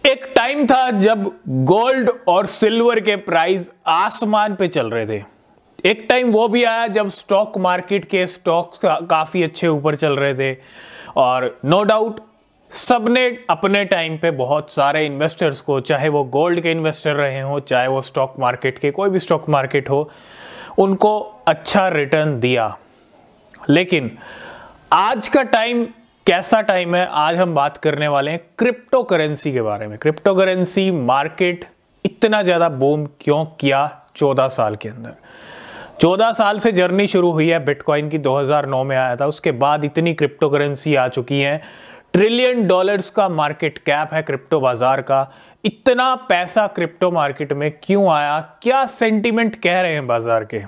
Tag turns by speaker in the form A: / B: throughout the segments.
A: एक टाइम था जब गोल्ड और सिल्वर के प्राइस आसमान पे चल रहे थे। एक टाइम वो भी आया जब स्टॉक मार्केट के स्टॉक्स काफी अच्छे ऊपर चल रहे थे और नो डाउट सबने अपने टाइम पे बहुत सारे इन्वेस्टर्स को, चाहे वो गोल्ड के इन्वेस्टर रहे हो, चाहे वो स्टॉक मार्केट के कोई भी स्टॉक मार्केट हो, उनको अच्छा रिटर्न दिया। लेकिन आज का टाइम कैसा टाइम है? आज हम बात करने वाले हैं क्रिप्टो करेंसी के बारे में। क्रिप्टो करेंसी मार्केट इतना ज़्यादा बूम क्यों किया 14 साल के अंदर? 14 साल से जर्नी शुरू हुई है बिटकॉइन की, 2009 में आया था। उसके बाद इतनी क्रिप्टो करेंसी आ चुकी हैं, ट्रिलियन डॉलर्स का मार्केट कैप है क्रिप्टो बाजार का। इतना पैसा क्रिप्टो मार्केट में क्यों आया? क्या सेंटीमेंट कह रहे हैं बाजार के?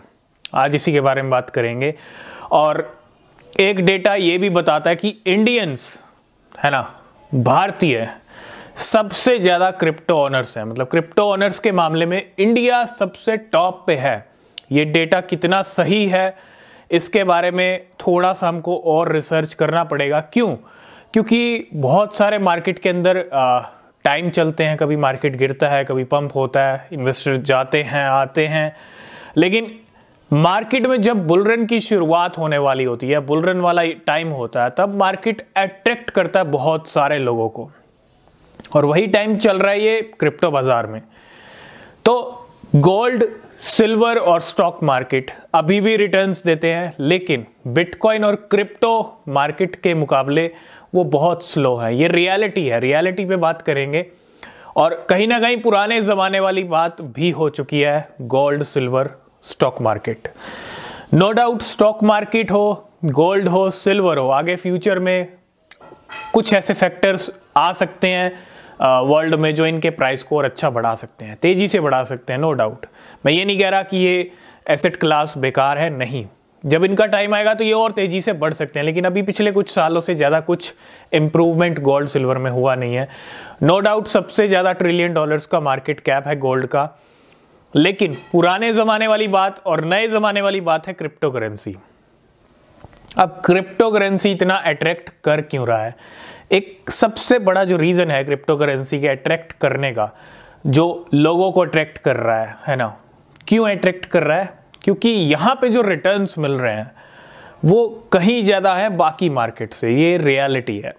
A: आज इसी के बारे में बात करेंगे। और एक डेटा ये भी बताता है कि इंडियंस, है ना, भारतीय सबसे ज़्यादा क्रिप्टो ऑनर्स हैं। मतलब क्रिप्टो ऑनर्स के मामले में इंडिया सबसे टॉप पे है। ये डेटा कितना सही है इसके बारे में थोड़ा सा हमको और रिसर्च करना पड़ेगा। क्यों? क्योंकि बहुत सारे मार्केट के अंदर टाइम चलते हैं, कभी मार्केट गिरता है, कभी पंप होता है, इन्वेस्टर जाते हैं आते हैं। लेकिन मार्केट में जब बुल रन की शुरुआत होने वाली होती है, बुल रन वाला टाइम होता है, तब मार्केट अट्रैक्ट करता है बहुत सारे लोगों को। और वही टाइम चल रहा है ये क्रिप्टो बाजार में। तो गोल्ड, सिल्वर और स्टॉक मार्केट अभी भी रिटर्न्स देते हैं, लेकिन बिटकॉइन और क्रिप्टो मार्केट के मुकाबले वो बहुत स्लो है। ये रियलिटी है, रियलिटी पे बात करेंगे। और कहीं ना कहीं पुराने ज़माने वाली बात भी हो चुकी है gold, silver, stock market. No doubt stock market हो, गोल्ड हो, सिल्वर हो, आगे फ्यूचर में कुछ ऐसे फैक्टर्स आ सकते हैं वर्ल्ड में जो इनके प्राइस को और अच्छा बढ़ा सकते हैं, तेजी से बढ़ा सकते हैं। नो डाउट, मैं ये नहीं कह रहा कि ये एसेट क्लास बेकार है, नहीं। जब इनका टाइम आएगा तो ये और तेजी से बढ़ सकते हैं, लेकिन अभी पिछले कुछ सालों से ज़्यादा कुछ इंप्रूवमेंट गोल्ड सिल्वर में हुआ नहीं है। नो डाउट सबसे ज़्यादा ट्रिलियन डॉलर्स का मार्केट कैप है गोल्ड का। लेकिन पुराने ज़माने वाली बात और नए ज़माने वाली बात है क्रिप्टो करेंसी। अब क्रिप्टो करेंसी इतना अट्रैक्ट कर क्यों रहा है? एक सबसे बड़ा जो रीज़न है क्रिप्टो करेंसी के अट्रैक्ट करने का, जो लोगों को अट्रैक्ट कर रहा है ना, क्यों अट्रैक्ट कर रहा है? क्योंकि यहाँ पे जो रिटर्न्स मिल रहे हैं वो कहीं ज़्यादा है बाकी मार्केट से। ये रियलिटी है।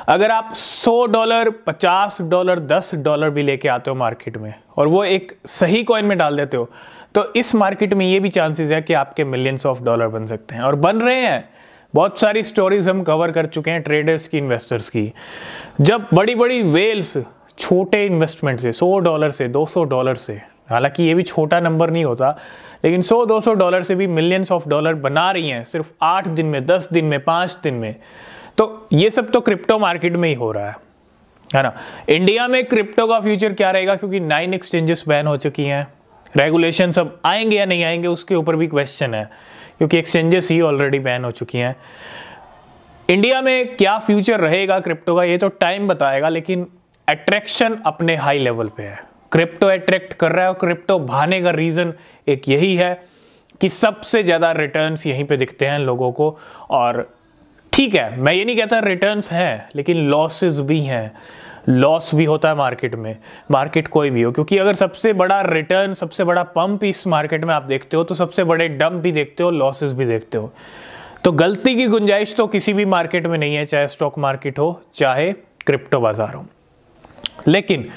A: अगर आप $100, $50, $10 भी लेके आते हो मार्केट में और वो एक सही कॉइन में डाल देते हो, तो इस मार्केट में ये भी चांसेस है कि आपके मिलियंस ऑफ डॉलर बन सकते हैं, और बन रहे हैं। बहुत सारी स्टोरीज हम कवर कर चुके हैं ट्रेडर्स की, इन्वेस्टर्स की। जब बड़ी बड़ी वेल्स छोटे इन्वेस्टमेंट से, $100 से, $200 से, हालांकि ये भी छोटा नंबर नहीं होता, लेकिन $100-200 से भी मिलियंस ऑफ डॉलर बना रही हैं सिर्फ 8 दिन में, 10 दिन में, 5 दिन में। तो ये सब तो क्रिप्टो मार्केट में ही हो रहा है ना। इंडिया में क्रिप्टो का फ्यूचर क्या रहेगा? क्योंकि 9 एक्सचेंजेस बैन हो चुकी हैं। रेगुलेशन सब आएंगे या नहीं आएंगे उसके ऊपर भी क्वेश्चन है, क्योंकि एक्सचेंजेस ही ऑलरेडी बैन हो चुकी हैं। इंडिया में क्या फ्यूचर रहेगा क्रिप्टो का, ये तो टाइम बताएगा। लेकिन अट्रैक्शन अपने हाई लेवल पे है, क्रिप्टो अट्रैक्ट कर रहा है। और क्रिप्टो भाने का रीज़न एक यही है कि सबसे ज़्यादा रिटर्न्स यहीं पे दिखते हैं लोगों को। और ठीक है, मैं ये नहीं कहता रिटर्न्स हैं, लेकिन लॉसेस भी हैं। लॉस भी होता है मार्केट में, मार्केट कोई भी हो। क्योंकि अगर सबसे बड़ा रिटर्न, सबसे बड़ा पंप इस मार्केट में आप देखते हो, तो सबसे बड़े डंप भी देखते हो, लॉसेस भी देखते हो। तो गलती की गुंजाइश तो किसी भी मार्केट में नहीं है, चाहे स्टॉक मार्केट हो, चाहे क्रिप्टो बाजार हो। लेकिन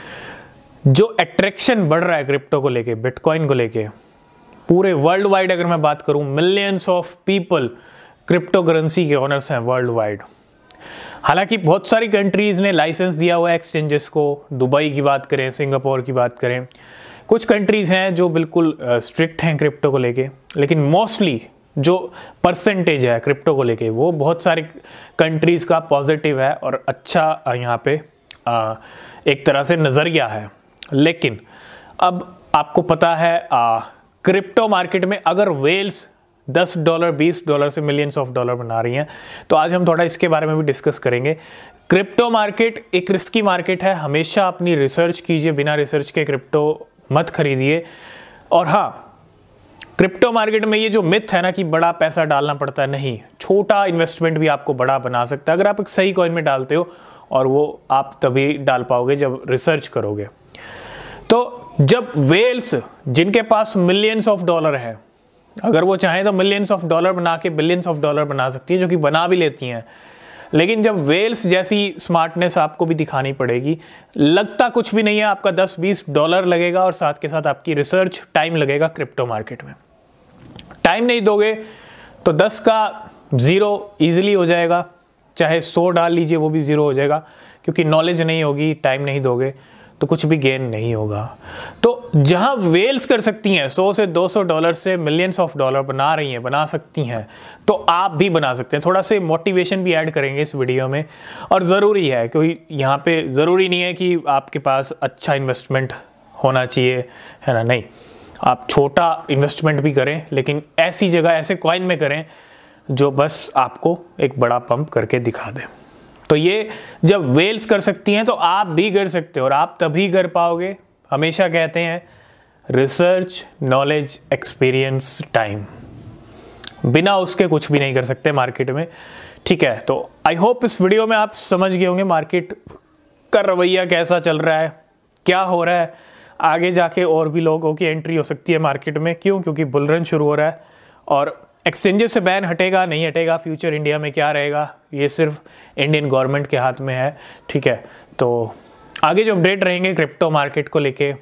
A: जो अट्रैक्शन बढ़ रहा है क्रिप्टो को लेके, बिटकॉइन को लेके, पूरे वर्ल्ड वाइड अगर मैं बात करूं, millions of people crypto currency के ओनर्स हैं वर्ल्ड वाइड। हालांकि बहुत सारी कंट्रीज ने लाइसेंस दिया हुआ है एक्सचेंजेस को। दुबई की बात करें, सिंगापुर की बात करें, कुछ कंट्रीज हैं जो बिल्कुल स्ट्रिक्ट हैं क्रिप्टो को लेके। लेकिन मोस्टली जो परसेंटेज है क्रिप्टो को लेके, वो बहुत सारी कंट्रीज का पॉजिटिव है और अच्छा यहाँ पे एक तरह से नज़रिया है। लेकिन अब आपको पता है क्रिप्टो मार्केट में अगर वेल्स $10, $20 से मिलियंस ऑफ डॉलर बना रही हैं, तो आज हम थोड़ा इसके बारे में भी डिस्कस करेंगे। क्रिप्टो मार्केट एक रिस्की मार्केट है, हमेशा अपनी रिसर्च कीजिए, बिना रिसर्च के क्रिप्टो मत खरीदिए। और हाँ, क्रिप्टो मार्केट में ये जो मिथ है ना कि बड़ा पैसा डालना पड़ता है, नहीं, छोटा इन्वेस्टमेंट भी आपको बड़ा बना सकता है अगर आप एक सही कॉइन में डालते हो और वो आप तभी डाल पाओगे जब रिसर्च करोगे। तो जब वेल्स जिनके पास मिलियंस ऑफ डॉलर है, अगर वो चाहें तो मिलियंस ऑफ डॉलर बना के बिलियंस ऑफ डॉलर बना सकती है, जो कि बना भी लेती हैं, लेकिन जब वेल्स जैसी स्मार्टनेस आपको भी दिखानी पड़ेगी, लगता कुछ भी नहीं है, आपका 10-20 डॉलर लगेगा और साथ के साथ आपकी रिसर्च टाइम लगेगा क्रिप्टो मार्केट में। टाइम नहीं दोगे तो 10 का 0 ईजिली हो जाएगा, चाहे 100 डाल लीजिए वो भी 0 हो जाएगा, क्योंकि नॉलेज नहीं होगी, टाइम नहीं दोगे तो कुछ भी गेन नहीं होगा। तो जहां वेल्स कर सकती हैं 100 से 200 डॉलर से मिलियंस ऑफ डॉलर बना रही हैं, बना सकती हैं, तो आप भी बना सकते हैं। थोड़ा से मोटिवेशन भी ऐड करेंगे इस वीडियो में, और ज़रूरी है, क्योंकि यहाँ पे ज़रूरी नहीं है कि आपके पास अच्छा इन्वेस्टमेंट होना चाहिए, है ना, नहीं, आप छोटा इन्वेस्टमेंट भी करें, लेकिन ऐसी जगह ऐसे कॉइन में करें जो बस आपको एक बड़ा पंप करके दिखा दे। तो ये जब वेल्स कर सकती हैं तो आप भी कर सकते हो, और आप तभी कर पाओगे, हमेशा कहते हैं, रिसर्च, नॉलेज, एक्सपीरियंस, टाइम, बिना उसके कुछ भी नहीं कर सकते मार्केट में। ठीक है, तो आई होप इस वीडियो में आप समझ गए होंगे मार्केट का रवैया कैसा चल रहा है, क्या हो रहा है। आगे जाके और भी लोगों की एंट्री हो सकती है मार्केट में, क्यों? क्योंकि बुल रन शुरू हो रहा है, और एक्सचेंजेस से बैन हटेगा नहीं हटेगा, फ्यूचर इंडिया में क्या रहेगा, ये सिर्फ इंडियन गवर्नमेंट के हाथ में है। ठीक है, तो आगे जो अपडेट रहेंगे क्रिप्टो मार्केट को लेके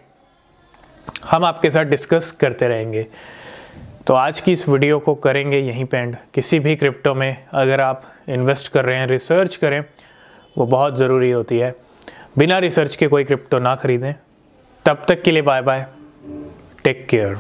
A: हम आपके साथ डिस्कस करते रहेंगे। तो आज की इस वीडियो को करेंगे यहीं पे एंड। किसी भी क्रिप्टो में अगर आप इन्वेस्ट कर रहे हैं, रिसर्च करें, वो बहुत ज़रूरी होती है। बिना रिसर्च के कोई क्रिप्टो ना खरीदें। तब तक के लिए बाय बाय, टेक केयर।